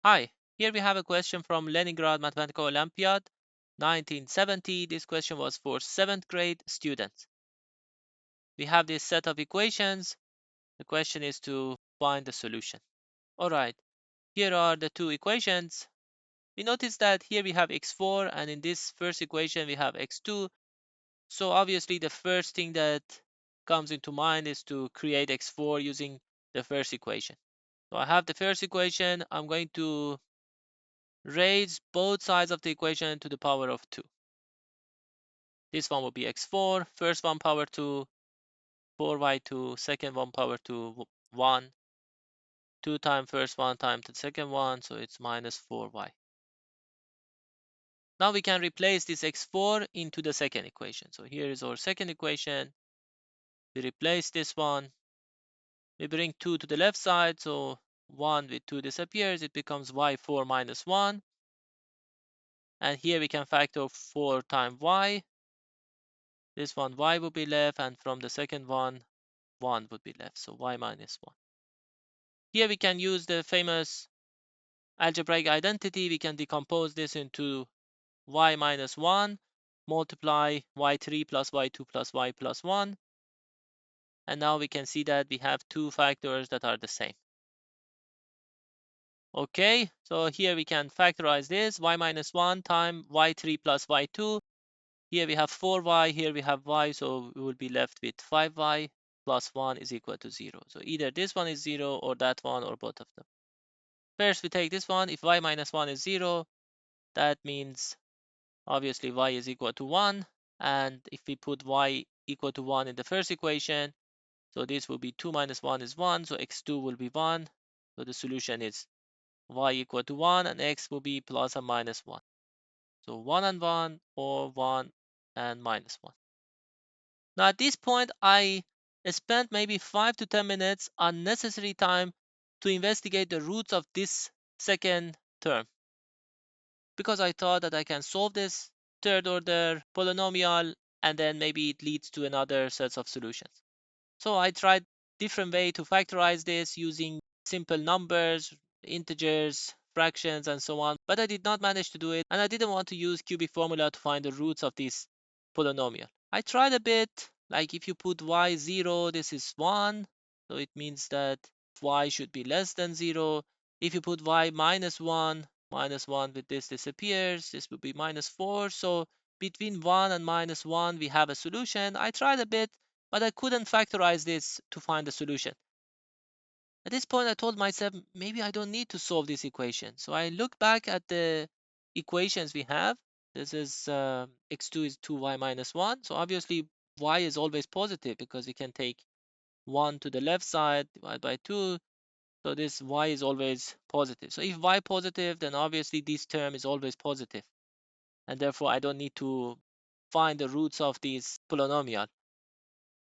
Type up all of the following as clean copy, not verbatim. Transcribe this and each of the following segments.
Hi, here we have a question from Leningrad Mathematical Olympiad 1970. This question was for 7th grade students. We have this set of equations. The question is to find the solution. All right, here are the two equations. We notice that here we have x4 and in this first equation we have x2. So obviously the first thing that comes into mind is to create x4 using the first equation. So I have the first equation. I'm going to raise both sides of the equation to the power of 2. This one will be x4, first one power 2, 4y2, second one power 2, 1, 2 times first one times the second one, so it's minus 4y. Now we can replace this x4 into the second equation. So here is our second equation. We replace this one. We bring 2 to the left side, so 1 with 2 disappears. It becomes y4 minus 1. And here we can factor 4 times y. This one y would be left, and from the second one, 1 would be left, so y minus 1. Here we can use the famous algebraic identity. We can decompose this into y minus 1, multiply y3 plus y2 plus y plus 1. And now we can see that we have two factors that are the same. Okay, so here we can factorize this, y minus 1 times y3 plus y2. Here we have 4y, here we have y, so we will be left with 5y plus 1 is equal to 0. So either this one is 0 or that one or both of them. First we take this one. If y minus 1 is 0, that means obviously y is equal to 1. And if we put y equal to 1 in the first equation, so this will be 2 minus 1 is 1, so x2 will be 1. So the solution is y equal to 1 and x will be plus or minus 1. So 1 and 1 or 1 and minus 1. Now at this point, I spent maybe 5 to 10 minutes unnecessary time to investigate the roots of this second term, because I thought that I can solve this third order polynomial and then maybe it leads to another set of solutions. So I tried different way to factorize this using simple numbers, integers, fractions, and so on, but I did not manage to do it, and I didn't want to use cubic formula to find the roots of this polynomial. I tried a bit, like if you put y 0, this is 1, so it means that y should be less than 0. If you put y minus 1 with this disappears, this would be minus 4. So between 1 and minus 1, we have a solution. I tried a bit, but I couldn't factorize this to find the solution. At this point, I told myself, maybe I don't need to solve this equation. So I look back at the equations we have. This is x2 is 2y minus 1. So obviously, y is always positive because we can take 1 to the left side, divide by 2. So this y is always positive. So if y positive, then obviously this term is always positive. And therefore, I don't need to find the roots of this polynomial.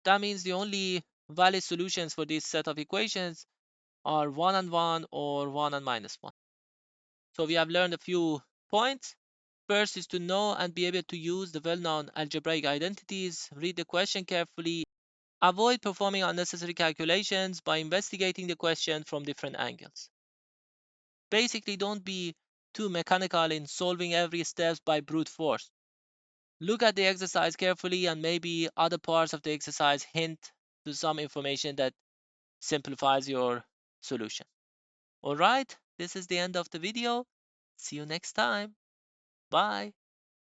That means the only valid solutions for this set of equations are 1 and 1 or 1 and minus 1. So we have learned a few points. First is to know and be able to use the well-known algebraic identities. Read the question carefully. Avoid performing unnecessary calculations by investigating the question from different angles. Basically, don't be too mechanical in solving every step by brute force. Look at the exercise carefully and maybe other parts of the exercise hint to some information that simplifies your solution. All right, this is the end of the video. See you next time. Bye.